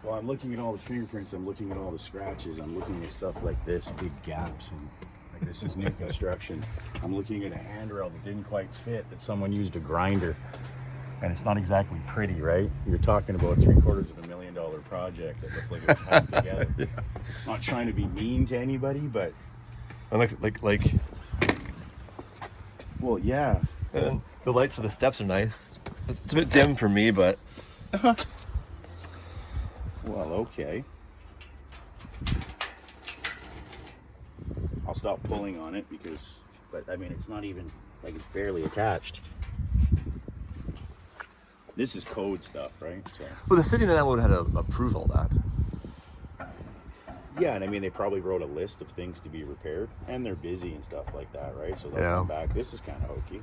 Well, I'm looking at all the fingerprints, I'm looking at all the scratches, I'm looking at stuff like this, big gaps, and like this is new construction. I'm looking at a handrail that didn't quite fit, that someone used a grinder. And it's not exactly pretty, right? You're talking about $750,000 project that looks like it was hacked together. Yeah. Not trying to be mean to anybody, but like. Well, yeah. And the lights for the steps are nice. It's a bit dim for me, but. Well, okay. I'll stop pulling on it but I mean, it's not even like it's barely attached. This is code stuff, right? So. Well, the city now would have had to approve all that. Yeah, and I mean, they probably wrote a list of things to be repaired, and they're busy and stuff like that, right? So they'll come back. This is kind of hokey.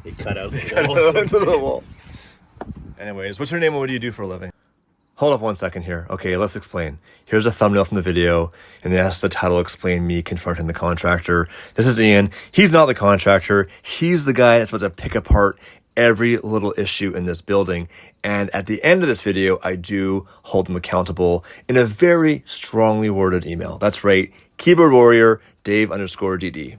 They cut out the wall. Anyways, what's your name and what do you do for a living? Hold up 1 second here. Okay, let's explain. Here's a thumbnail from the video, and it has the title explain me confronting the contractor. This is Ian. He's not the contractor. He's the guy that's about to pick apart every little issue in this building. And at the end of this video, I do hold them accountable in a very strongly worded email. That's right. Keyboard warrior, Dave_DD.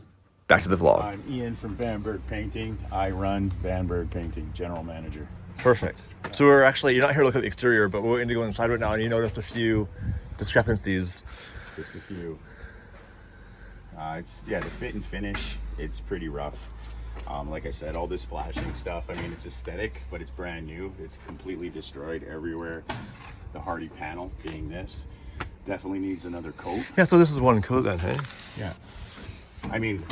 Back to the vlog. I'm Ian from Vanberg Painting. I run Vanberg Painting, general manager. Perfect. So you're not here to look at the exterior, but we're going to go inside right now, and you notice a few discrepancies. Just a few. The fit and finish, it's pretty rough. Like I said, all this flashing stuff, I mean, it's aesthetic, but it's brand new. It's completely destroyed everywhere. The hardy panel being this definitely needs another coat. Yeah, so this is one coat then, hey? Yeah. I mean,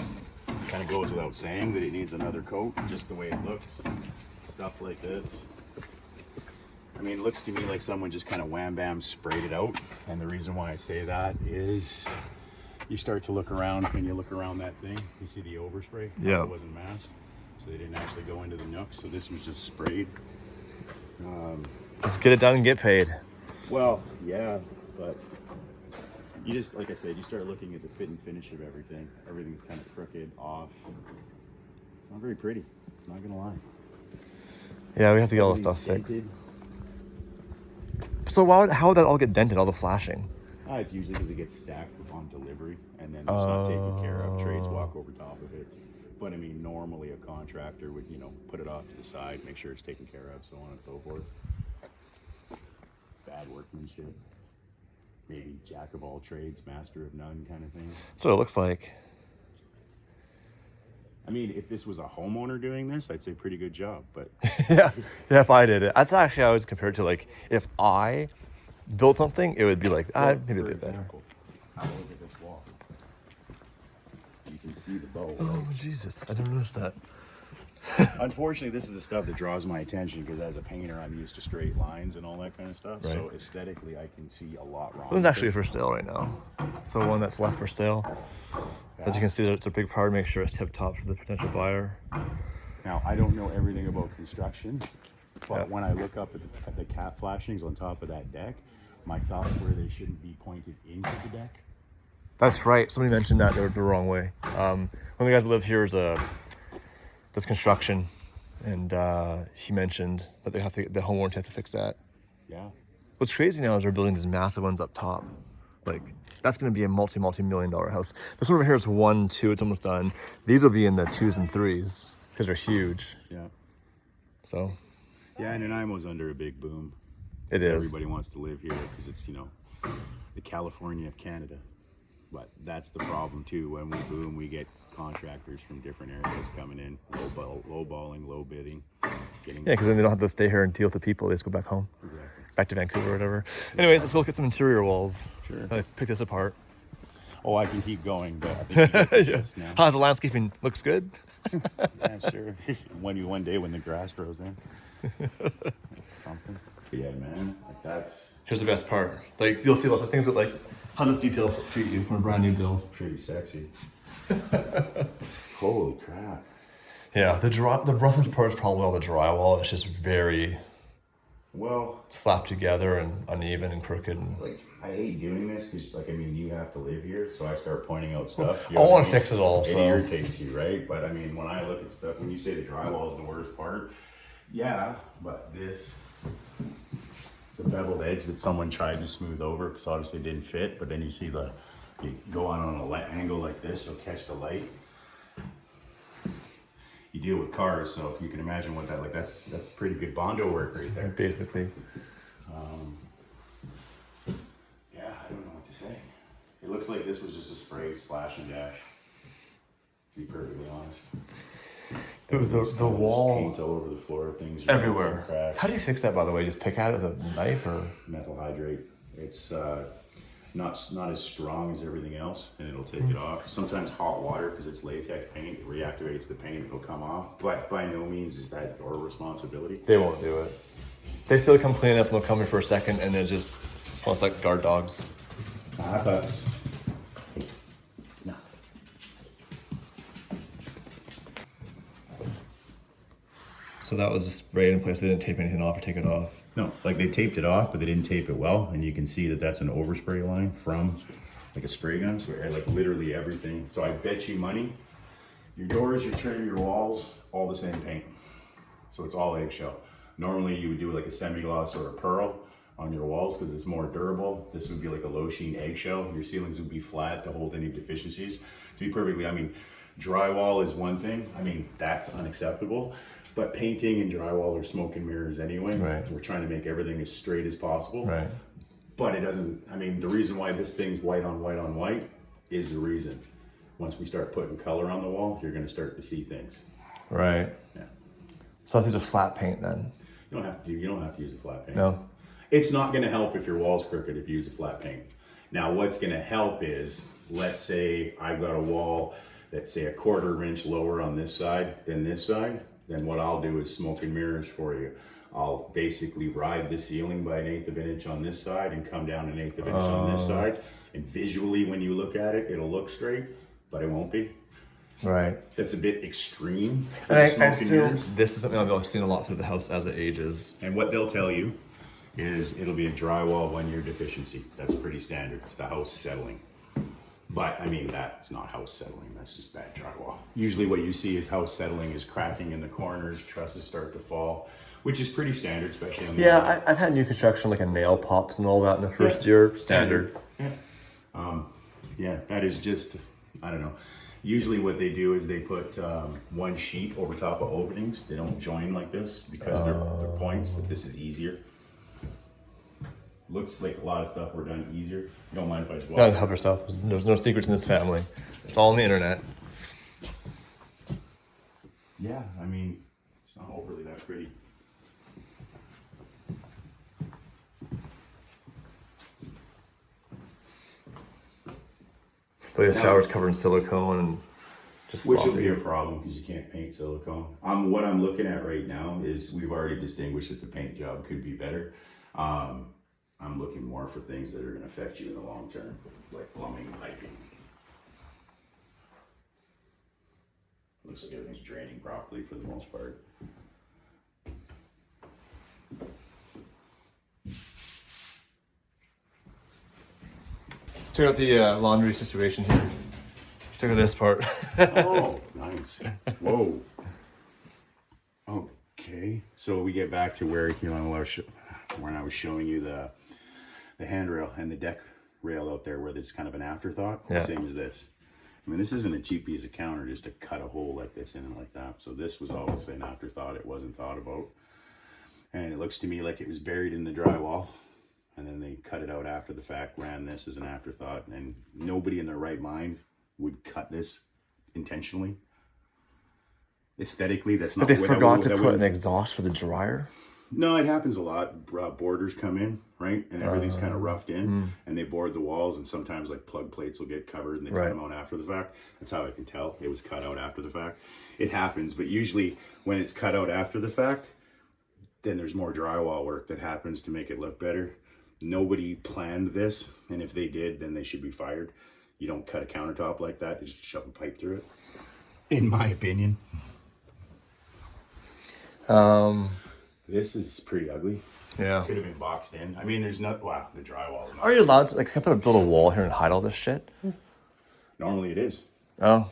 it kind of goes without saying that it needs another coat, just the way it looks. Stuff like this. I mean, it looks to me like someone just kind of wham bam sprayed it out. And the reason why I say that is you start to look around, when you look around that thing, you see the overspray. Yeah. It wasn't masked, so they didn't actually go into the nooks. So this was just sprayed. Just get it done and get paid. Well, yeah, but you just, like I said, you start looking at the fit and finish of everything. Everything's kind of crooked, off. It's not very pretty, I'm not gonna lie. Yeah, we have to get all the stuff fixed. So how would that all get dented, all the flashing? It's usually because it gets stacked on delivery and then it's not taken care of. Trades walk over top of it. But I mean, normally a contractor would, put it off to the side, make sure it's taken care of, so on and so forth. Bad workmanship. Maybe jack of all trades, master of none kind of thing. That's what it looks like. I mean, if this was a homeowner doing this, I'd say pretty good job, but... yeah, if I did it. That's actually how I was compared to, like, if I built something, it would be like, maybe I did better. Have a look at this wall. You can see the bow. Oh, right? Jesus, I didn't notice that. Unfortunately, this is the stuff that draws my attention because as a painter, I'm used to straight lines and all that kind of stuff. Right. So aesthetically, I can see a lot wrong. This is actually for sale right now. It's the one that's left for sale. As you can see, it's a big part. Make sure it's tip top for the potential buyer. Now, I don't know everything about construction, but when I look up at the cat flashings on top of that deck, my thoughts were they shouldn't be pointed into the deck. That's right. Somebody mentioned that they were the wrong way. One of the guys that live here does construction, and he mentioned that the homeowner has to fix that. Yeah. What's crazy now is they're building these massive ones up top. Like, that's going to be a multi-million-dollar house. This one over here is 1, 2, it's almost done. These will be in the 2s and 3s because they're huge. Yeah. So. Yeah, and Nanaimo's under a big boom. It is. Everybody wants to live here because it's, the California of Canada. But that's the problem too. When we boom, we get contractors from different areas coming in, low balling, low bidding. Because then they don't have to stay here and deal with the people. They just go back home. Exactly. Back to Vancouver or whatever. Anyways, let's go look at some interior walls. Sure. Pick this apart. Oh, I can keep going, but I think you get the gist now. How's the landscaping? Looks good? Yeah, sure. One day when the grass grows in. That's something. Yeah, man. Like that's... Here's the best part. Like, you'll see lots of things, but like, how does detail treat you from a brand new build? Pretty sexy. Holy crap. Yeah, the roughest part is probably all the drywall. It's just very slapped together and uneven and crooked. And I hate doing this because, you have to live here, so I start pointing out stuff. I want to fix it all. It irritates you, right? But when I look at stuff, when you say the drywall is the worst part, Yeah, but this, it's a beveled edge that someone tried to smooth over because obviously it didn't fit. But then you see you go on a light angle like this, you'll catch the light. You deal with cars, so you can imagine what that, like that's pretty good Bondo work right there. Basically. Yeah, I don't know what to say. It looks like this was just a spray slash and dash, to be perfectly honest. The wall paint all over the floor, things are everywhere. cracked. How do you fix that, by the way? Just pick at it with a knife or? Methyl hydrate. It's not as strong as everything else, and it'll take it off. Sometimes hot water, because it's latex paint, it reactivates the paint, it'll come off. But by no means is that our responsibility. They won't do it. They still come clean up and they'll come in for a second and then just almost like guard dogs. But no. So that was just sprayed in place. They didn't tape anything off or take it off. No, like they taped it off, but they didn't tape it well, and you can see that that's an overspray line from like a spray gun. So like literally everything. So I bet you money, your doors, your trim, your walls, all the same paint. So it's all eggshell. Normally you would do like a semi-gloss or a pearl on your walls because it's more durable. This would be like a low sheen eggshell. Your ceilings would be flat to hold any deficiencies. To be perfectly, I mean, drywall is one thing. I mean, that's unacceptable. But painting and drywall are smoke and mirrors anyway. Right. We're trying to make everything as straight as possible. Right. But it doesn't, I mean, the reason why this thing's white on white on white is the reason. Once we start putting color on the wall, you're gonna start to see things. Right. Yeah. So I have to use a flat paint then? You don't have to use a flat paint. No. It's not gonna help if your wall's crooked if you use a flat paint. Now what's gonna help is, let's say I've got a wall that's say a 1/4 inch lower on this side than this side, then what I'll do is smoke and mirrors for you. I'll basically ride the ceiling by 1/8 of an inch on this side and come down 1/8 of an inch on this side. And visually when you look at it, it'll look straight, but it won't be. Right. That's a bit extreme for And the I smoke and assume mirrors. this is something I've seen a lot through the house as it ages. And what they'll tell you is it'll be a drywall 1-year deficiency. That's pretty standard. It's the house settling. But I mean, that's not house settling, that's just bad drywall. Usually what you see is house settling is cracking in the corners, trusses start to fall, which is pretty standard, especially on the Yeah, I've had new construction like a nail pops and all that in the first year. Standard. Yeah. Yeah, that is just, I don't know. Usually what they do is they put one sheet over top of openings. They don't join like this because they're points, but this is easier. Looks like a lot of stuff were done easier. You don't mind if I just walk? No, help yourself. There's no secrets in this family. It's all on the internet. Yeah, I mean, it's not overly that pretty. But the shower's covered in silicone and just Which will sloppy. be a problem because you can't paint silicone. What I'm looking at right now is we've already distinguished that the paint job could be better. I'm looking more for things that are going to affect you in the long term, like plumbing, piping. Looks like everything's draining properly for the most part. Check out the laundry situation here. Check out this part. Oh, nice. Whoa. Okay, so we get back to where when I was showing you the handrail and the deck rail out there, where it's kind of an afterthought, Yeah. same as this. I mean, this isn't a cheap piece of counter just to cut a hole like this in and like that. So this was obviously an afterthought. It wasn't thought about, and it looks to me like it was buried in the drywall. And then they cut it out after the fact, ran this as an afterthought, and nobody in their right mind would cut this intentionally. Aesthetically, that's not. But they forgot to put an exhaust for the dryer. No, it happens a lot. Boarders come in, right, and everything's kind of roughed in, and they board the walls, and sometimes like plug plates will get covered, and they cut them out after the fact. That's how I can tell it was cut out after the fact. It happens, but usually when it's cut out after the fact, then there's more drywall work that happens to make it look better. Nobody planned this, and if they did, then they should be fired. You don't cut a countertop like that, you just shove a pipe through it. In my opinion. This is pretty ugly. Yeah. Could have been boxed in. I mean, there's not, wow, the drywall's not. Are you allowed to, like, can I build a wall here and hide all this shit? Normally it is. Oh.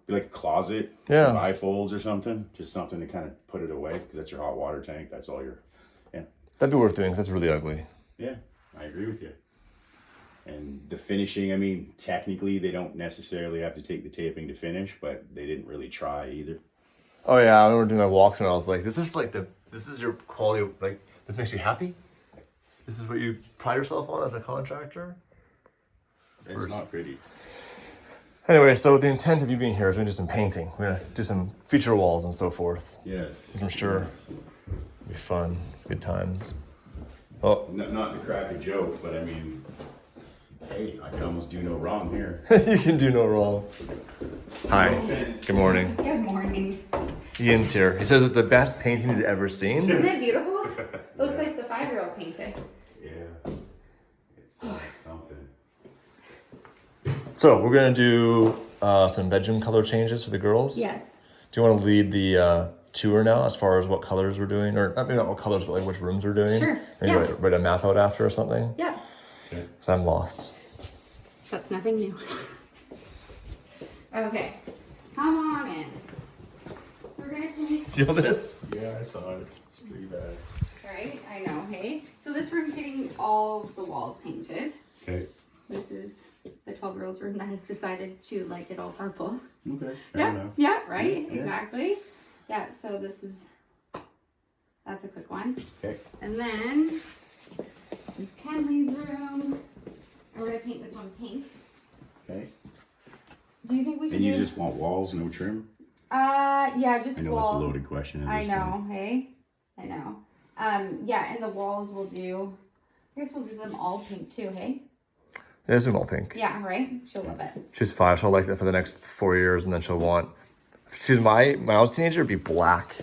Be like a closet, Yeah. some bifolds or something. Just something to kind of put it away because that's your hot water tank. That's all your, yeah. That'd be worth doing because that's really ugly. Yeah, I agree with you. And the finishing, I mean, technically they don't necessarily have to take the taping to finish, but they didn't really try either. Oh yeah, I remember doing my walkthrough and I was like, this is your quality, like, this makes you happy? This is what you pride yourself on as a contractor? It's not pretty. Anyway, so the intent of you being here is we're gonna do some painting. We're gonna do some feature walls and so forth. Yes. I'm sure it'll be fun, good times. Oh, Not to crack a joke, but I mean, hey, I can almost do no wrong here. you can do no wrong. Hi, good morning. Good morning. Ian's here. He says it's the best painting he's ever seen. Isn't it beautiful? Looks like the 5-year-old painted. Yeah. It's something. So we're gonna do some bedroom color changes for the girls. Yes. Do you want to lead the tour now as far as what colors we're doing, or maybe not what colors, but like which rooms we're doing? Sure. Maybe Yeah. write a map out after or something. Yeah. Because I'm lost. That's nothing new. Okay. Come on in. So we're gonna paint. Feel this? Yeah, I saw it. It's pretty bad. Right? I know, hey? So this room's getting all the walls painted. Okay. This is the 12-year-old's room that has decided to like it all purple. Okay. Fair Yeah. enough. Yeah, right? Yeah. Exactly. Yeah, so that's a quick one. Okay. And then this is Kenley's room. And we're gonna paint this one pink. Okay. Do you think we should And you do just want walls, no trim? yeah, just I know wall. that's a loaded question. At I this know, point. hey? I know. Yeah, and the walls we'll do, I guess we'll do them all pink too, hey? Yeah, zoom all pink. Yeah, right? She'll love it. She's 5. She'll like that for the next 4 years, and then she'll want. She's when I was a teenager, it'd be black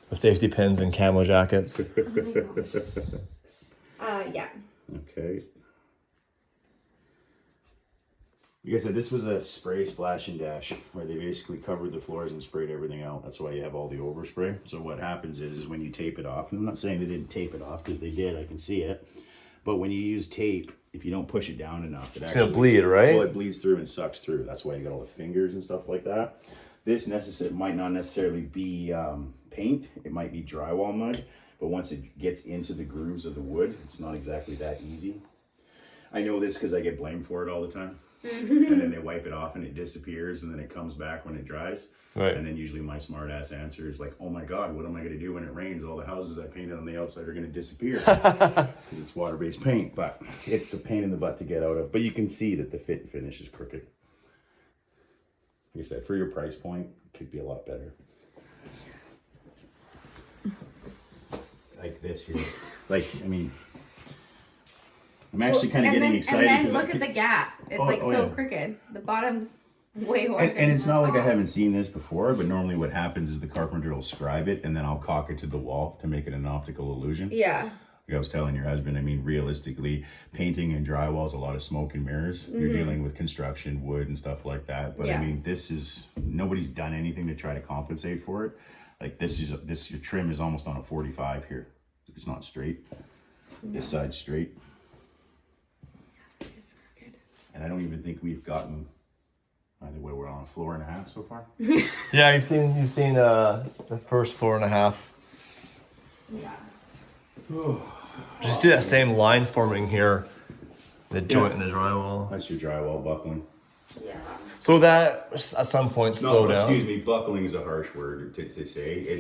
with safety pins and camo jackets. Oh my gosh. Yeah. Okay. Like I said, this was a spray splash and dash where they basically covered the floors and sprayed everything out. That's why you have all the overspray. So what happens is when you tape it off, and I'm not saying they didn't tape it off because they did, I can see it. But when you use tape, if you don't push it down enough, It's gonna bleed, right? Well, it bleeds through and sucks through. That's why you got all the fingers and stuff like that. This might not necessarily be paint. It might be drywall mud. But once it gets into the grooves of the wood, it's not exactly that easy. I know this because I get blamed for it all the time. And then they wipe it off and it disappears and then it comes back when it dries. Right. And then usually my smart ass answer is like, oh my God, what am I going to do when it rains? All the houses I painted on the outside are going to disappear because it's water-based paint. But it's a pain in the butt to get out of. But you can see that the fit and finish is crooked. Like I said, for your price point, it could be a lot better. Like this here. Like, I mean, I'm actually kind of getting excited. And then 'cause look at the gap. It's like so yeah. crooked. The bottom's way wider. And it's not like I haven't seen this before, but normally what happens is the carpenter will scribe it and then I'll caulk it to the wall to make it an optical illusion. Yeah. Like I was telling your husband, I mean, realistically, painting and drywall is a lot of smoke and mirrors. You're dealing with construction, wood and stuff like that. But Yeah. I mean, nobody's done anything to try to compensate for it. Like your trim is almost on a 45 here. It's not straight. This side's straight. It's crooked. And I don't even think we've gotten, I think we're on a floor and a half so far. Yeah, you've seen the first 4.5. Yeah. Did you see that same line forming here? The joint in the drywall. That's your drywall buckling. Yeah. So that at some point slow down. Excuse me, buckling is a harsh word to say.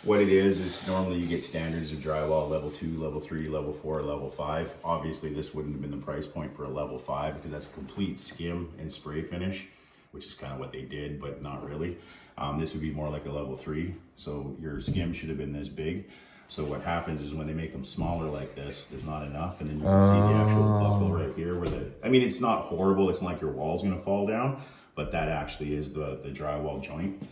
What it is normally you get standards of drywall, level 2, level 3, level 4, level 5. Obviously this wouldn't have been the price point for a level 5 because that's a complete skim and spray finish, which is kind of what they did, but not really. This would be more like a level 3. So your skim should have been this big. So what happens is when they make them smaller like this, there's not enough, and then you can see the actual buckle right here it's not horrible, it's not like your wall's gonna fall down, but that actually is the drywall joint.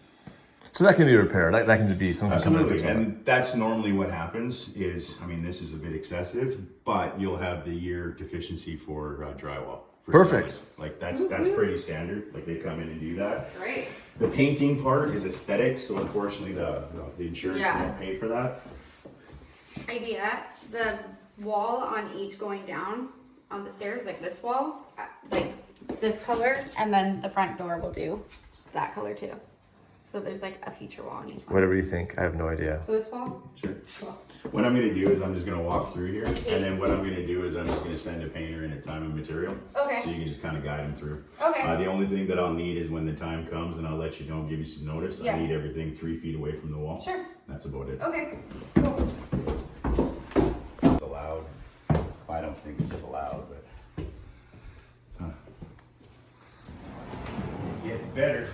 So that can be repaired. That can be some kind of Absolutely, and that's normally what happens is, this is a bit excessive, but you'll have the year deficiency for drywall. Perfect. Selling. Like that's pretty standard, like they come in and do that. Right. The painting part is aesthetic, so unfortunately the insurance won't pay for that. Idea, the wall on each going down on the stairs, like this wall, like this color, and then the front door will do that color too. So there's like a feature wall on each one. Whatever you think. I have no idea. So this wall? Sure. Cool. What I'm gonna do is I'm just gonna walk through here, and then what I'm gonna do is I'm just gonna send a painter in at time and material. Okay. So you can just kind of guide them through. Okay. The only thing that I'll need is when the time comes, and I'll let you know, give you some notice. Yeah. I need everything 3 feet away from the wall. Sure. That's about it. Okay. Cool. It's allowed. I don't think this is allowed, but it gets better.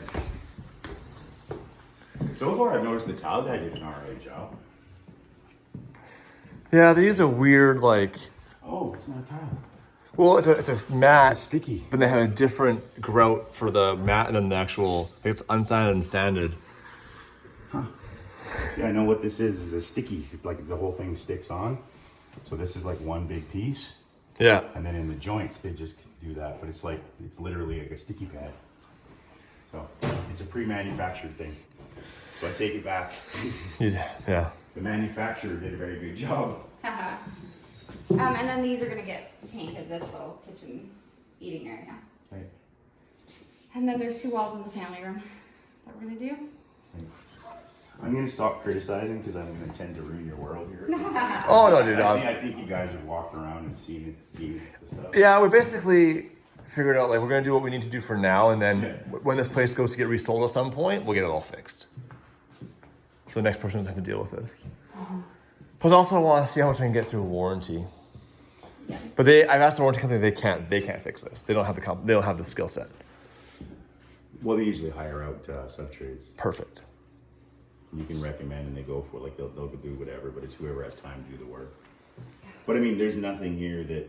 So far, I've noticed the tile guy did an alright job. Yeah, they use a weird like. Oh, it's not tile. Well, it's a mat. It's sticky. But they have a different grout for the mat and then the actual. I think it's unsanded and sanded. Yeah, I know what this is. Is a sticky. It's like the whole thing sticks on. So this is like one big piece, Yeah. and then in the joints they just do that. But it's literally like a sticky pad. So it's a pre-manufactured thing. So I take it back. Yeah. The manufacturer did a very good job. And then these are gonna get painted, this little kitchen eating area. Right. And then there's 2 walls in the family room that we're gonna do. I'm gonna stop criticizing because I'm gonna tend to ruin your world here. Oh no, dude. I think you guys have walked around and seen the stuff. Yeah, we basically figured out like we're gonna do what we need to do for now, and then when this place goes to get resold at some point, we'll get it all fixed. So the next person doesn't have to deal with this. But I also want to see how much I can get through warranty. Yeah. But I've asked the warranty company, they can't fix this. They don't have the skill set. Well, they usually hire out sub trades. Perfect. You can recommend and they go for like they'll do whatever, but it's whoever has time to do the work. But I mean, there's nothing here that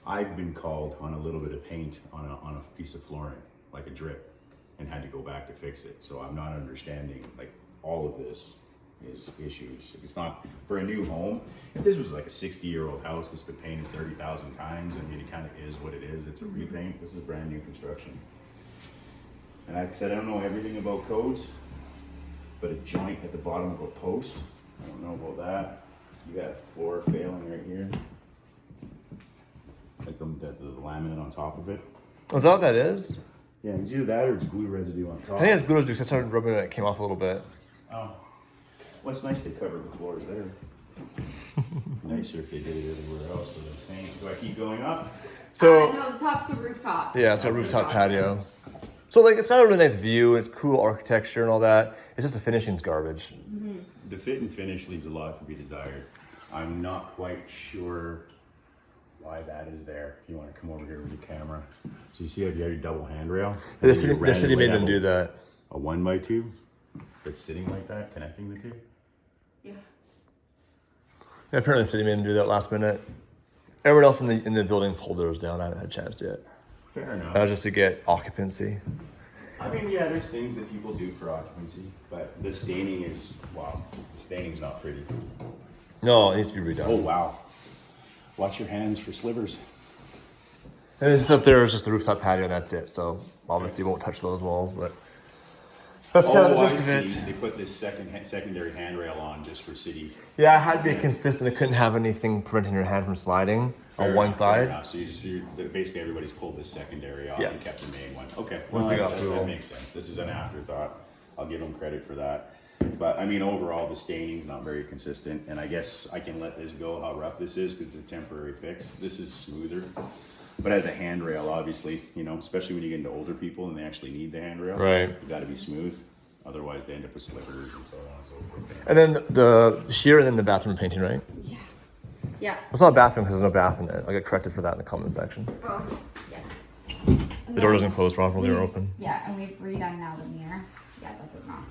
I've been called on a little bit of paint on a piece of flooring, like a drip, and had to go back to fix it. So I'm not understanding like all of this is issues. If it's not for a new home, if this was like a 60-year-old house that's been painted 30,000 times, I mean, it kind of is what it is. It's a repaint. This is brand new construction. And like I said, I don't know everything about codes, but a joint at the bottom of a post, I don't know about that. You got a floor failing right here. Like the laminate on top of it. Was that what that is? Yeah, it's either that or it's glue residue on top. I think it's good as I started rubbing it, it came off a little bit. Oh. Well, it's nice they covered the floors there. Nicer if they did it everywhere else with the same. Do I keep going up? So No, the top's the rooftop. yeah, it's a rooftop patio. So like it's got a really nice view, it's cool architecture and all that. It's just the finishing's garbage. The fit and finish leaves a lot to be desired. I'm not quite sure why that is there. If you want to come over here with your camera. So you see how you have your double handrail? The city made them do that. A 1x2 that's sitting like that, connecting the two. Yeah. Yeah, apparently the city made them do that last minute. Everyone else in the building pulled theirs down. I haven't had a chance yet. Fair enough. That was just to get occupancy. I mean, yeah, there's things that people do for occupancy, but the staining is, wow, the staining's not pretty. No, it needs to be redone. Oh, wow. Watch your hands for slivers. And it's up there, it's just the rooftop patio and that's it. So obviously you won't touch those walls, but that's kind of the gist of it. They put this secondary handrail on just for city. Yeah, it had to be consistent. It couldn't have anything preventing your hand from sliding on one side. So basically everybody's pulled this secondary off and kept the main one. Okay, Once they got through that all. makes sense. This is an afterthought. I'll give them credit for that. But I mean, overall, the staining's not very consistent, and I guess I can let this go how rough this is because it's a temporary fix. This is smoother. But as a handrail, obviously, you know, especially when you get into older people and they actually need the handrail, Right. You got to be smooth. Otherwise, they end up with slivers and so on and so forth. And then the here and then the bathroom painting, right? Yeah. Yeah. It's not a bathroom because there's no bath in it. I'll get corrected for that in the comment section. Oh, yeah. The door doesn't close properly or open. Yeah, and we've redone now the mirror. Yeah, that does not.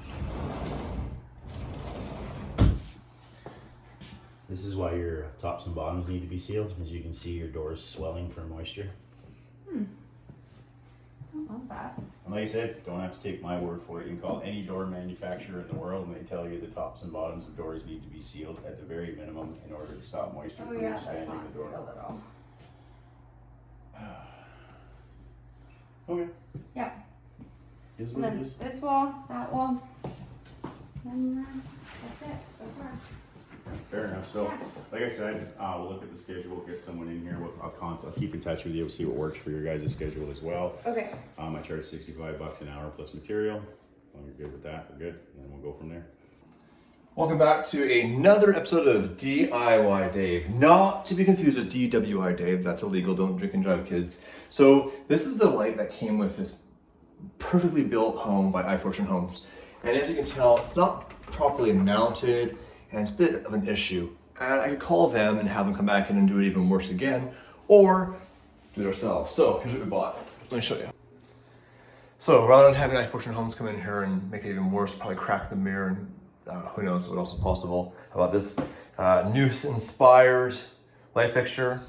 This is why your tops and bottoms need to be sealed. As you can see, your door is swelling from moisture. I don't love that. And like I said, don't have to take my word for it. You can call any door manufacturer in the world and they tell you the tops and bottoms of doors need to be sealed at the very minimum in order to stop moisture Oh from yeah, that's expanding not the door. sealed at all. Okay. Yeah. Is And what it then is. this wall, that wall, and that's it so far. Fair enough. So, like I said, we'll look at the schedule, get someone in here. I'll keep in touch with you. We'll see what works for your guys' schedule as well. Okay. I charge $65 an hour plus material. If you're good with that, we're good. And then we'll go from there. Welcome back to another episode of DIY Dave. Not to be confused with DWI Dave. That's illegal. Don't drink and drive, kids. So this is the light that came with this perfectly built home by iFortune Homes. And as you can tell, it's not properly mounted and it's a bit of an issue. And I could call them and have them come back in and do it even worse again, or do it ourselves. So here's what we bought. Let me show you. So rather than having iFortune Homes come in here and make it even worse, probably crack the mirror and who knows what else is possible. How about this Noose-inspired light fixture?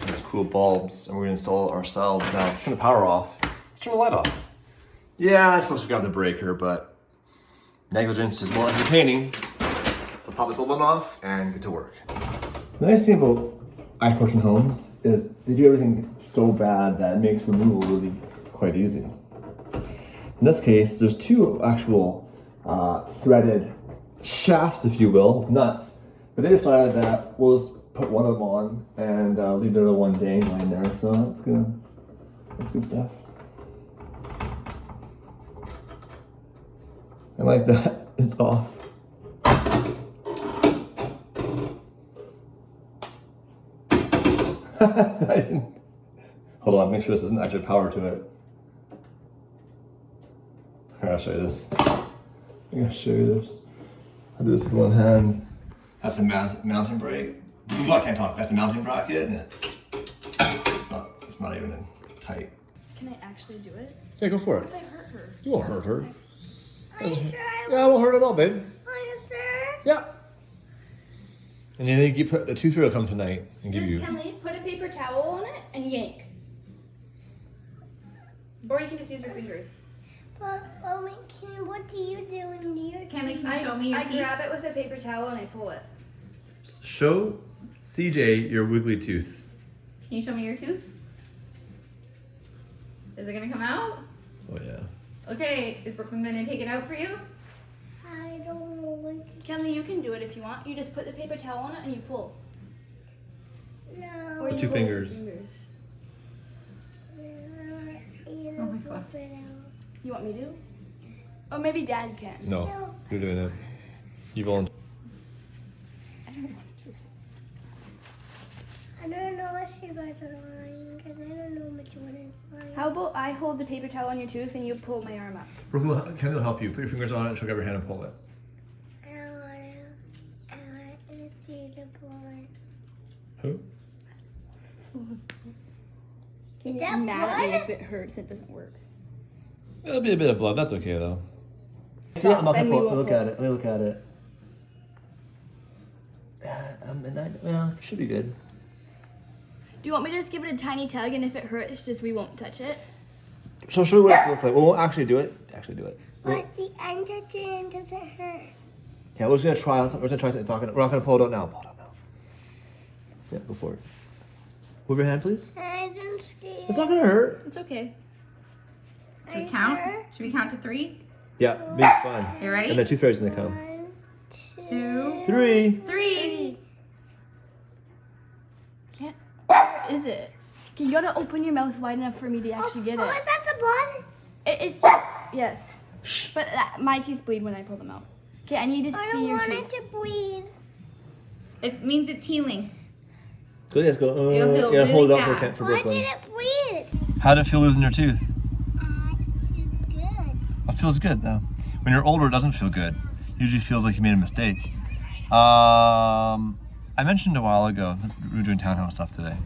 These cool bulbs, and we're gonna install it ourselves now. Let's turn the power off. Let's turn the light off. Yeah, I'm supposed to grab the breaker, but negligence is more entertaining. Let's pop this bulb off and get to work. The nice thing about iFortune Homes is they do everything so bad that it makes removal really quite easy. In this case, there's two actual threaded shafts, if you will, with nuts. But they decided that we'll just put one of them on and leave the other one dangling there. So that's good. That's good stuff. I like that. It's off. It's not even... Hold on, make sure this doesn't actually power to it. Here, I'll show you this. I'm gonna show you this. I'll do this with one hand. That's a mounting brake. I can't talk. That's a mounting bracket, and it's not even in tight. Can I actually do it? Yeah, go for it. If I hurt her. You won't hurt her. Are you sure? Yeah, it won't hurt at all, babe. Are you sure? Yeah. And then you put the tooth fairy will come tonight and give you. Miss Kenley, put a paper towel on it and yank. Or you can just use your fingers. But, what do you do in your Kenley, can you show me your I teeth? grab it with a paper towel and I pull it. Show CJ your wiggly tooth. Can you show me your tooth? Is it gonna come out? Oh yeah. Okay, is Brooklyn gonna take it out for you? I don't know. Kenley, you can do it if you want. You just put the paper towel on it and you pull. No. Or With you two hold fingers. your You Oh my God. flip it out. You want me to? Or maybe Dad can. No, you're doing it. You volunteer. I don't want to. I don't know if you guys are lying because I don't know which one is lying. How about I hold the paper towel on your tooth and you pull my arm up? Ken will help you. Put your fingers on it and she'll grab your hand and pull it. I want you to pull it. Who? Can you that get mad at me blood? if it hurts and it doesn't work? It'll be a bit of blood. That's okay though. Stop, I'm not then gonna we won't look pull. at it. Let me look at it. Yeah, should be good. Do you want me to just give it a tiny tug and if it hurts, just we won't touch it? So show you what it looks like. We won't actually do it. Actually do it. But the end doesn't hurt. Yeah, we're just gonna try on something. We're just gonna try something. We're not gonna pull it out now. Pull it out now. Yeah, go for it. Move your hand, please. I'm scared. It's not gonna hurt. It's okay. Should we count? Should we count to 3? Yeah, be fun. You ready? And the tooth fairy's gonna come. 1, 2, 3. 3. Can't. Where is it? Okay, you gotta open your mouth wide enough for me to actually get Oh, it. is that the blood? It's just, yes. Shh. But my teeth bleed when I pull them out. Okay, I need to I see don't your want teeth. it to bleed. It means it's healing. Good, let's go. It'll heal Yeah, hold it really up for, fast. for Why Brooklyn. did it bleed? How did it feel losing your tooth? It feels good. It feels good now. When you're older, it doesn't feel good. It usually feels like you made a mistake. I mentioned a while ago, we were doing townhouse stuff today,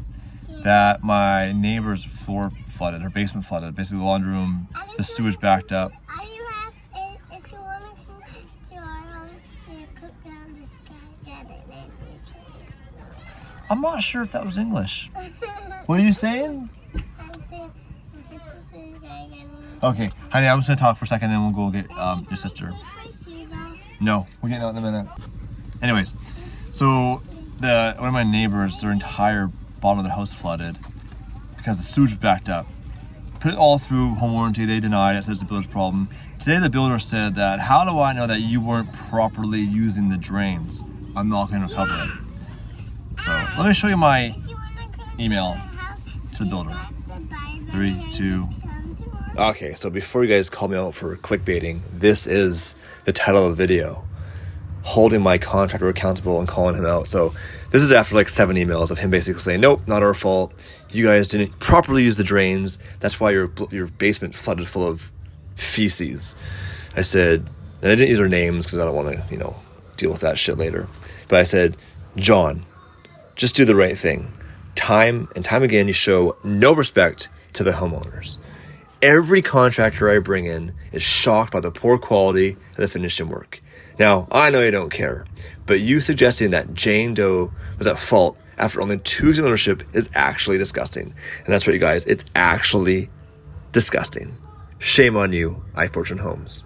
that my neighbor's floor flooded, her basement flooded. Basically, the laundry room, the sewage backed up. Are you asking if you want to come to our house and cook down this guy and I'm not sure if that was English. What are you saying? I'm saying we hit this guy again. Okay, honey, I'm just gonna talk for a second, then we'll go get your sister. Take my shoes off. No, we're getting out in a minute. Anyways, so one of my neighbors, their entire bottom of their house flooded because the sewage backed up. Put it all through home warranty, they denied it, said it's a builder's problem. Today the builder said that, how do I know that you weren't properly using the drains? I'm not going to cover it. So let me show you my If you wanna come email our house, to the builder. you have to buy the 3, items 2. to come to our Okay, so before you guys call me out for clickbaiting, this is the title of the video. Holding my contractor accountable and calling him out. So this is after like 7 emails of him basically saying, nope, not our fault. You guys didn't properly use the drains. That's why your basement flooded full of feces. I said, and I didn't use their names because I don't want to, deal with that shit later. But I said, John, just do the right thing. Time and time again, you show no respect to the homeowners. Every contractor I bring in is shocked by the poor quality of the finishing work. Now, I know you don't care, but you suggesting that Jane Doe was at fault after only 2 weeks of ownership is actually disgusting. And that's right, you guys, it's actually disgusting. Shame on you, iFortune Homes.